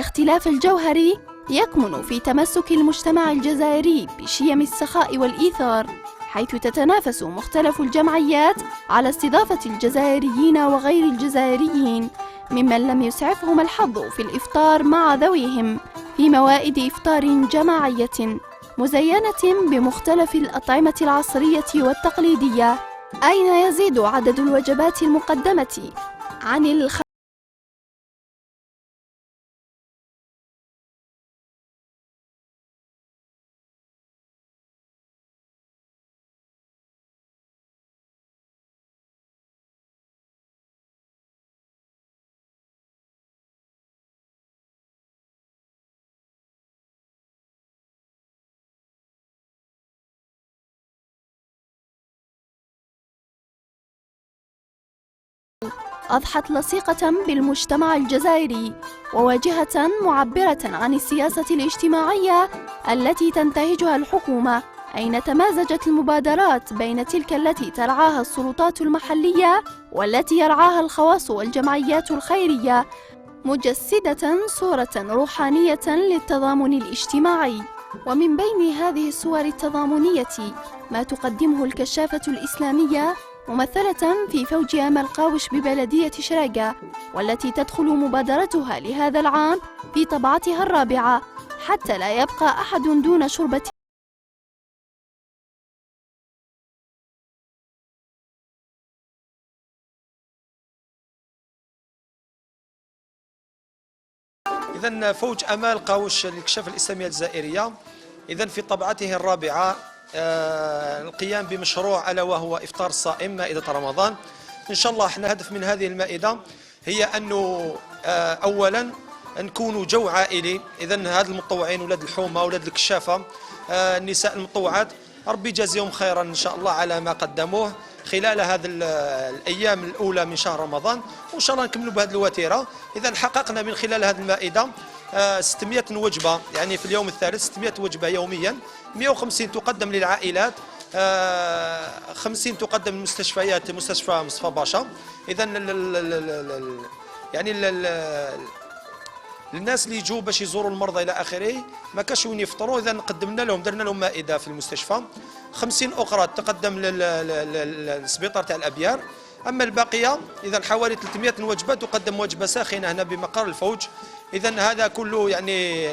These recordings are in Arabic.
الاختلاف الجوهري يكمن في تمسك المجتمع الجزائري بشيم السخاء والإيثار، حيث تتنافس مختلف الجمعيات على استضافة الجزائريين وغير الجزائريين ممن لم يسعفهم الحظ في الإفطار مع ذويهم في موائد إفطار جماعية مزينة بمختلف الأطعمة العصرية والتقليدية، أين يزيد عدد الوجبات المقدمة عن أضحت لصيقة بالمجتمع الجزائري وواجهة معبرة عن السياسة الاجتماعية التي تنتهجها الحكومة، أين تمازجت المبادرات بين تلك التي ترعاها السلطات المحلية والتي يرعاها الخواص والجمعيات الخيرية، مجسدة صورة روحانية للتضامن الاجتماعي. ومن بين هذه الصور التضامنية ما تقدمه الكشافة الإسلامية ممثلة في فوج أمل قاوش ببلدية شراقة، والتي تدخل مبادرتها لهذا العام في طبعتها الرابعة حتى لا يبقى أحد دون شربة. إذن فوج أمال قاوش للكشافة الإسلامية الجزائرية إذن في طبعته الرابعة القيام بمشروع ألا وهو إفطار الصائم مائدة رمضان. إن شاء الله احنا هدف من هذه المائدة هي أنه أولا نكونوا جو عائلي. إذن هاد المتطوعين ولاد الحومة ولاد الكشافة النساء المتطوعات ربي يجازيهم خيرا إن شاء الله على ما قدموه خلال هذه الأيام الأولى من شهر رمضان، وإن شاء الله نكملوا بهذه الوتيرة. إذا حققنا من خلال هذه المائدة 600 وجبة، يعني في اليوم الثالث 600 وجبة يوميا، 150 تقدم للعائلات، 50 تقدم للمستشفيات، مستشفى مصطفى باشا. إذا يعني الناس اللي يجوا باش يزوروا المرضى الى اخره ما كاش وين يفطروا، اذا قدمنا لهم درنا لهم مائده في المستشفى، 50 اخرى تقدم للسبيطار تاع الابيار. اما الباقيه اذا حوالي 300 وجبه تقدم وجبه ساخنه هنا بمقر الفوج. اذا هذا كله يعني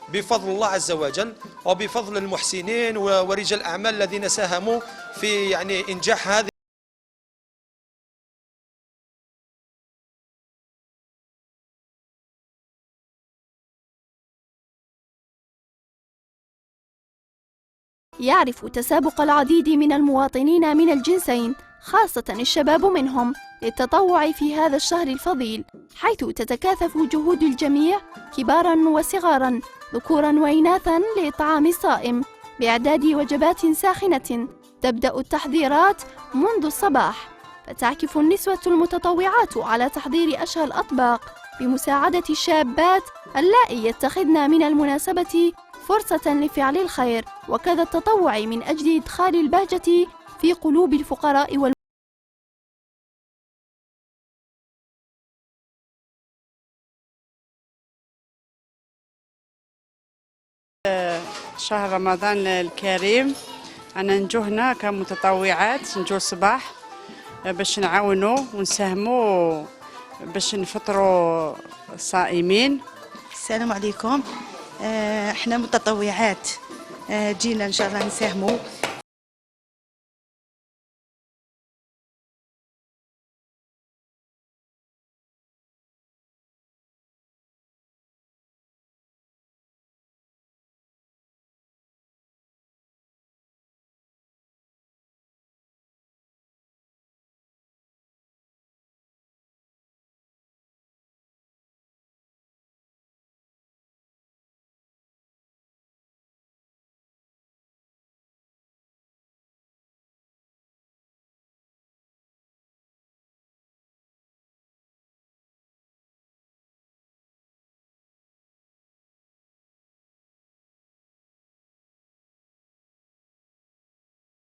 بفضل الله عز وجل وبفضل المحسنين ورجال الاعمال الذين ساهموا في يعني انجاح هذه. يعرف تسابق العديد من المواطنين من الجنسين خاصة الشباب منهم للتطوع في هذا الشهر الفضيل، حيث تتكاثف جهود الجميع كبارا وصغارا ذكورا وإناثا لإطعام الصائم بإعداد وجبات ساخنة. تبدأ التحضيرات منذ الصباح، فتعكف النسوة المتطوعات على تحضير أشهى الأطباق بمساعدة الشابات اللائي يتخذن من المناسبة فرصة لفعل الخير وكذا التطوع من أجل إدخال البهجة في قلوب الفقراء شهر رمضان الكريم. أنا نجو هنا كمتطوعات، نجو الصباح باش نعاونوا ونساهموا باش نفطروا الصائمين. السلام عليكم، احنا متطوعات جينا ان شاء الله نساهموا.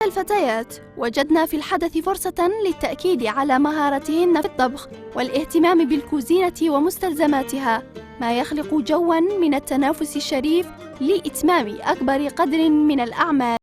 الفتيات وجدنا في الحدث فرصة للتأكيد على مهارتهن في الطبخ والاهتمام بالكوزينة ومستلزماتها، ما يخلق جواً من التنافس الشريف لإتمام أكبر قدر من الأعمال.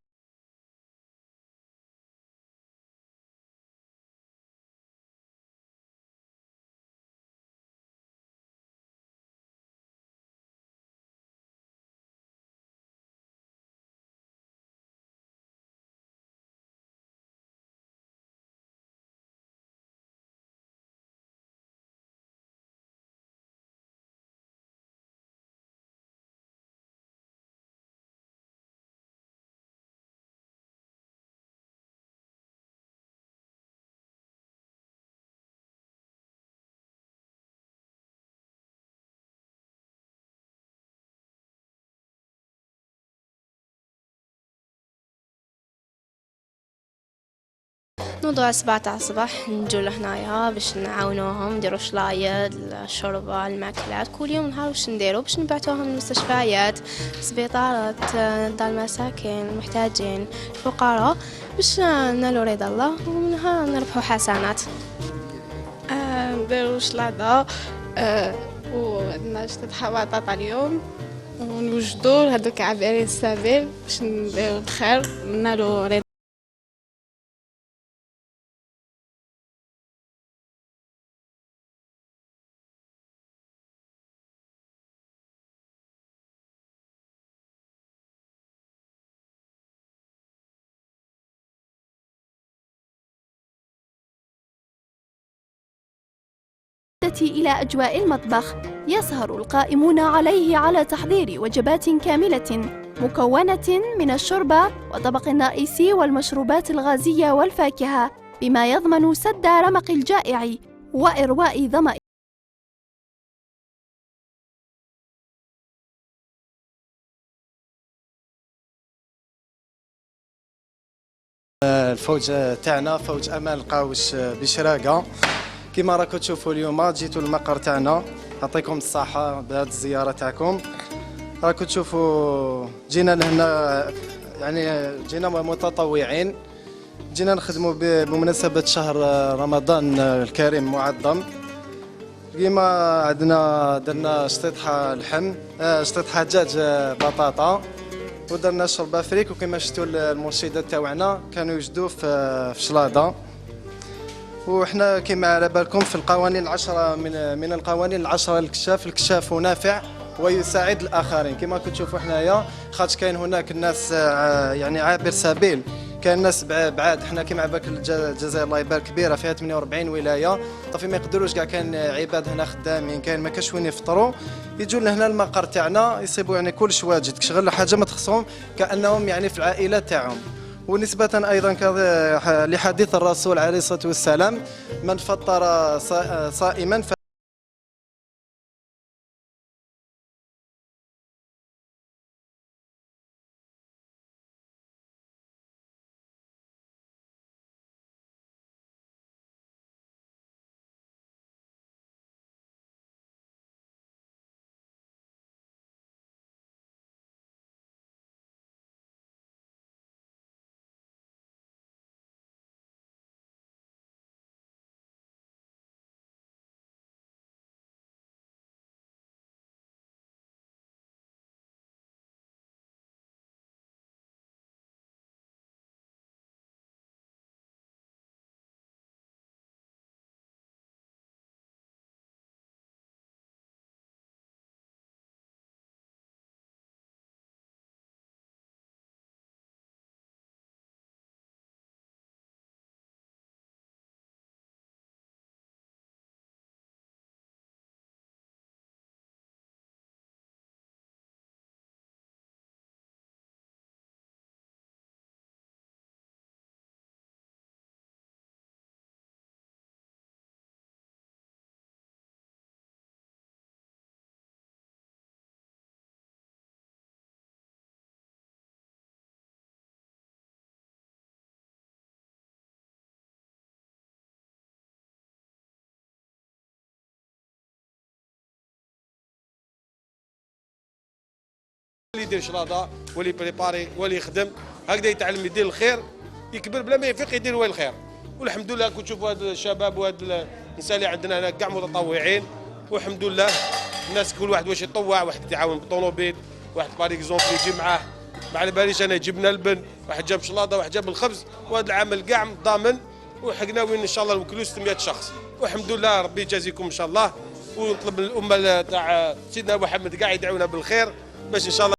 نوضوا على 7 تاع الصباح نجوا لهنايا باش نعاونوهم نديروا شلايض الشوربه الماكلات كل يوم نهار واش نديروا باش نبعثوهم للمستشفيات سبيطارات دار المساكين المحتاجين الفقراء باش نالوا رضا الله ومنها نربحوا حسنات. نديروا شلاضه وعندنا شتات حواطات اليوم ونوجدوا هذوك عابرين السبيل باش نديروا الخير ونالوا رضا. إلى أجواء المطبخ يسهر القائمون عليه على تحضير وجبات كاملة مكونة من الشوربة وطبق رئيسي والمشروبات الغازية والفاكهة بما يضمن سد رمق الجائع وإرواء ظمأ. الفوج تاعنا فوج امال القاوش بشراقه. كما راكم تشوفوا اليوم جيتوا المقر تاعنا، يعطيكم الصحه بهذه الزياره تاعكم. راكم تشوفوا جينا لهنا يعني جينا متطوعين، جينا نخدموا بمناسبه شهر رمضان الكريم المعظم. كيما عندنا درنا شطيحه لحم، شطيحه دجاج بطاطا، ودرنا شوربه فريك. وكما شفتوا المرشدات تاعنا كانوا يوجدوا في شلاضه. وحنا كما على بالكم في القوانين العشرة من القوانين العشرة الكشاف نافع ويساعد الآخرين. كما كتشوفوا حنايا خاطر كاين هناك الناس يعني عابر سبيل، كاين ناس بعاد. حنا كما على بالك الجزائر الله يبارك كبيرة فيها 48 ولاية، طفي ما يقدروش كاع. كاين عباد هنا خدامين، كاين ما كاش وين يفطروا، يجوا لهنا المقر تاعنا يصيبوا يعني كلش واجد كشغل حاجة ما تخصهم كأنهم يعني في العائلات تاعهم. ونسبة أيضا لحديث الرسول عليه الصلاة والسلام من فطر صائما اللي يدير شلاضه واللي بريباري واللي يخدم هكذا يتعلم يدير الخير، يكبر بلا ما يفيق يدير هو الخير. والحمد لله كنت تشوفوا هاد الشباب وهاد النساء اللي عندنا هنا كاع متطوعين، والحمد لله الناس كل واحد واش يطوع، واحد يتعاون بالطوموبيل، واحد باغ اكزومبل يجي معاه ما على باليش انا جبنا البن، واحد جاب شلاضه، واحد جاب الخبز، وهذا العمل كاع ضامن وحقنا وين ان شاء الله نوكلوا 600 شخص، والحمد لله ربي يجازيكم ان شاء الله. ونطلب من الامه تاع سيدنا محمد كاع يدعونا بالخير باش ان شاء الله.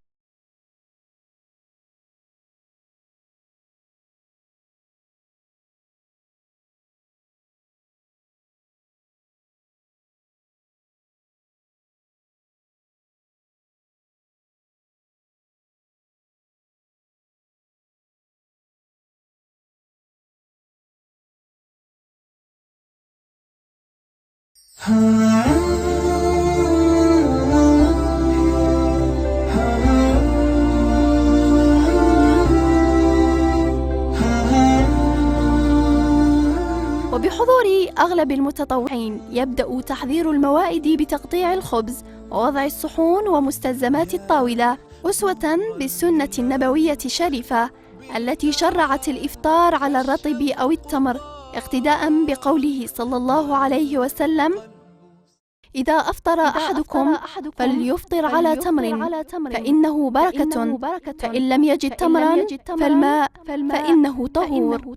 وبحضور أغلب المتطوعين يبدأ تحضير الموائد بتقطيع الخبز ووضع الصحون ومستلزمات الطاولة أسوة بالسنة النبوية الشريفة التي شرعت الإفطار على الرطب أو التمر اقتداء بقوله صلى الله عليه وسلم: إذا أفطر أحدكم فليفطر على تمر فإنه بركة، فإن لم يجد تمرا فالماء فإنه طهور.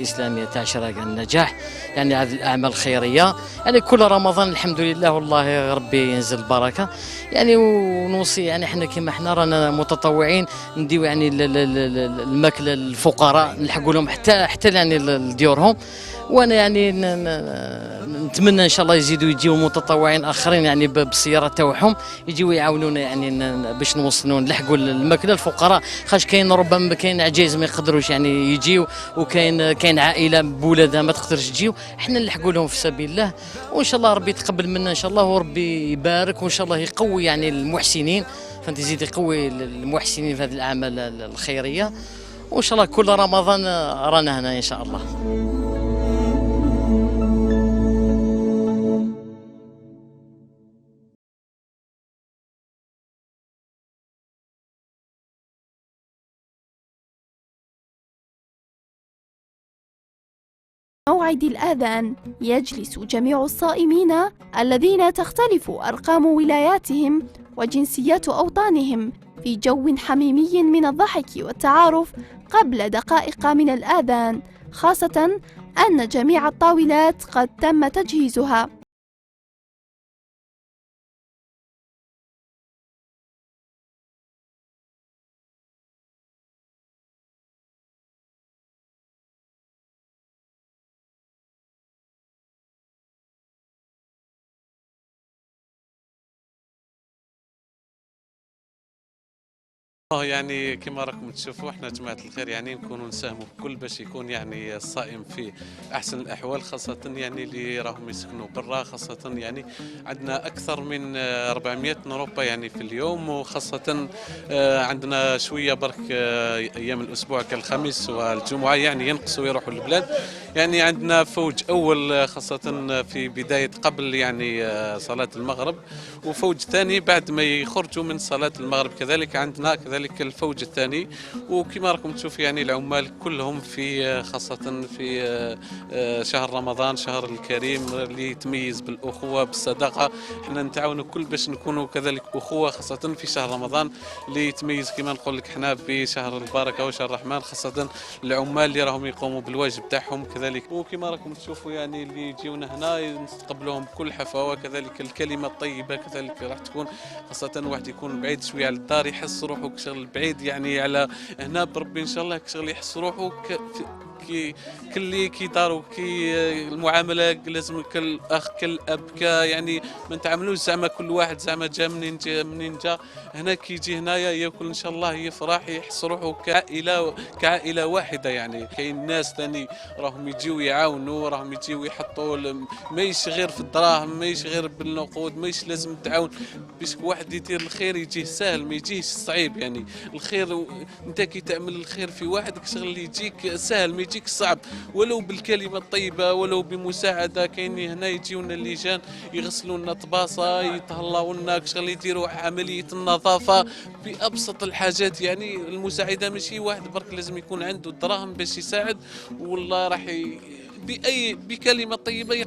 الإسلامية تاع شراكة النجاح، يعني هذه الأعمال الخيرية يعني كل رمضان الحمد لله والله ربي ينزل البركة يعني. ونوصي يعني احنا كما احنا رانا متطوعين نديو يعني الماكلة للفقراء نلحقوا لهم حتى يعني لديورهم. وانا يعني نتمنى ان شاء الله يزيدوا يجيو متطوعين اخرين يعني بالسيارات تاعهم يجيو يعاونونا يعني باش نوصلوا نلحقوا الماكله للفقراء، خاش كاين ربما كاين عجايز ما يقدروش يعني يجيو، وكاين عائله بولادها ما تقدرش تجيو، احنا نلحقوا لهم في سبيل الله. وان شاء الله ربي يتقبل منا ان شاء الله، وربي يبارك، وان شاء الله يقوي يعني المحسنين، فانت يزيد يقوي المحسنين في هذه الاعمال الخيريه. وان شاء الله كل رمضان رانا هنا ان شاء الله. موعد الآذان يجلس جميع الصائمين الذين تختلف أرقام ولاياتهم وجنسيات أوطانهم في جو حميمي من الضحك والتعارف قبل دقائق من الآذان، خاصة أن جميع الطاولات قد تم تجهيزها. يعني كما راكم تشوفوا احنا جماعة الخير يعني نكونوا نساهموا بكل باش يكون يعني الصائم في احسن الاحوال، خاصة يعني اللي راهم يسكنوا برا، خاصة يعني عندنا اكثر من 400 نوروبا يعني في اليوم، وخاصة عندنا شوية برك ايام الاسبوع كالخميس والجمعة يعني ينقصوا يروحوا البلاد. يعني عندنا فوج اول خاصة في بداية قبل يعني صلاة المغرب، وفوج ثاني بعد ما يخرجوا من صلاة المغرب. كذلك عندنا كذلك الفوج الثاني، وكما راكم تشوف يعني العمال كلهم في خاصة في شهر رمضان، شهر الكريم اللي يتميز بالأخوة بالصداقة. احنا نتعاونوا كل باش نكونوا كذلك أخوة، خاصة في شهر رمضان اللي يتميز كما نقول لك احنا بشهر البركة وشهر الرحمن، خاصة العمال اللي راهم يقوموا بالواجب تاعهم كذلك. وكما راكم تشوفوا يعني اللي يجيونا هنا نستقبلوهم بكل حفاوة، كذلك الكلمة الطيبة كذلك راح تكون، خاصة واحد يكون بعيد شوية على الدار يحس روحه كشغل بعيد يعني على هنا بربي ان شاء الله كشغل يحس روحه كي داروا كي المعامله لازم كالاخ كالاب يعني ما نتعاملوش زعما كل واحد زعما جا منين جا هنا كي يجي هنايا ياكل ان شاء الله يفرح يحس روحه كعائله واحده. يعني كاين ناس ثاني راهم يجيو يعاونوا، راهم يجيو يحطوا ماهيش غير في الدراهم، ماهيش غير بالنقود، ماهيش لازم تعاون باش واحد يدير الخير يجيه سهل ما يجيهش صعيب. يعني الخير انت كي تعمل الخير في واحد كشغل اللي يجيك سهل ما يجيك صعب، ولو بالكلمه الطيبه ولو بمساعده. كاين هنا يجيونا اللجان يغسلوا لنا طباصه، يتهلاو لنا كشغل يديروا عمليه النظافه بابسط الحاجات. يعني المساعده ماشي واحد برك لازم يكون عنده الدراهم باش يساعد، والله راح بكلمه طيبه.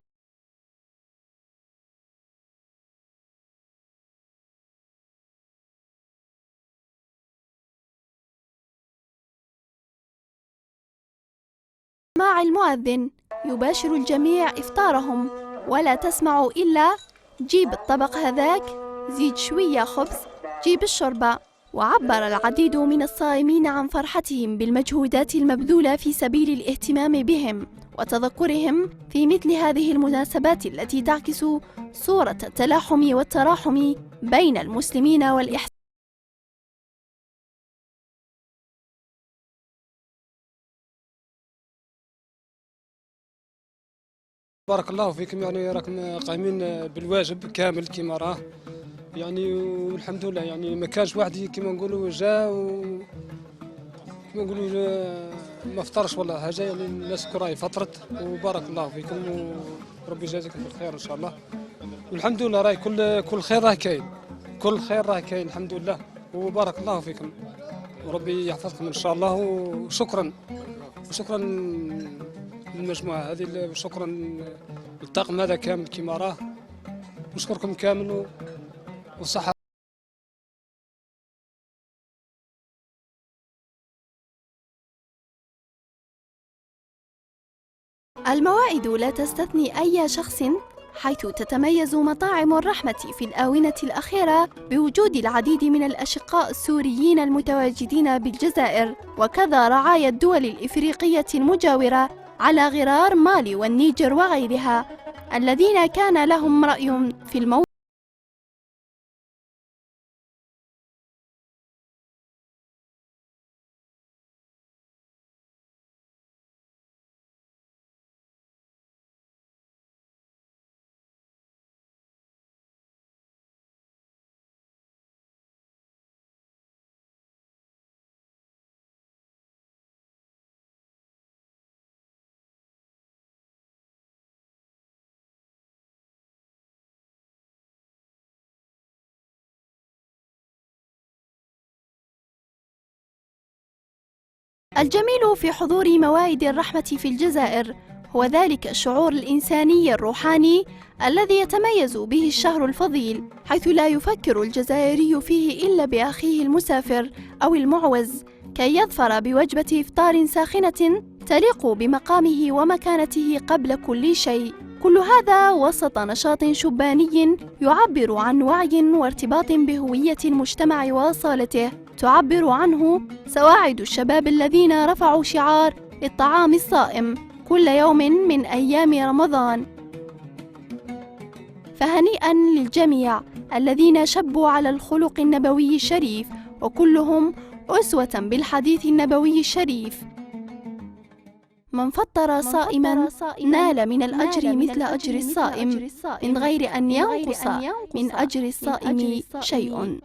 مع المؤذن يباشر الجميع إفطارهم، ولا تسمع إلا جيب الطبق هذاك، زيد شوية خبز، جيب الشوربة. وعبر العديد من الصائمين عن فرحتهم بالمجهودات المبذولة في سبيل الاهتمام بهم وتذكرهم في مثل هذه المناسبات التي تعكس صورة التلاحم والتراحم بين المسلمين والإحسان. بارك الله فيكم، يعني راكم قايمين بالواجب كامل كما راه يعني، والحمد لله. يعني ما كانش واحد كما نقولوا جا كما نقولوا ما فطرش ولا حاجه. يعني الناس راهي فطرت، وبارك الله فيكم وربي يجازيكم بالخير ان شاء الله. والحمد لله راهي كل خير راه كاين، كل خير راه كاين الحمد لله، وبارك الله فيكم وربي يحفظكم ان شاء الله. وشكرا للمجموعه هذه، وشكرا للطاقم هذا كامل كما راه، نشكركم كامل وصحة. الموائد لا تستثني أي شخص، حيث تتميز مطاعم الرحمة في الآونة الأخيرة بوجود العديد من الأشقاء السوريين المتواجدين بالجزائر، وكذا رعايا الدول الإفريقية المجاورة على غرار مالي والنيجر وغيرها، الذين كان لهم رأي في الموضوع. الجميل في حضور موائد الرحمة في الجزائر هو ذلك الشعور الإنساني الروحاني الذي يتميز به الشهر الفضيل، حيث لا يفكر الجزائري فيه إلا بأخيه المسافر أو المعوز كي يظفر بوجبة إفطار ساخنة تليق بمقامه ومكانته قبل كل شيء. كل هذا وسط نشاط شباني يعبر عن وعي وارتباط بهوية المجتمع وأصالته، تعبر عنه سواعد الشباب الذين رفعوا شعار الطعام الصائم كل يوم من أيام رمضان. فهنيئا للجميع الذين شبوا على الخلق النبوي الشريف، وكلهم أسوة بالحديث النبوي الشريف: من فطر صائما نال من الأجر مثل أجر الصائم من غير أن ينقص من أجر الصائم شيء.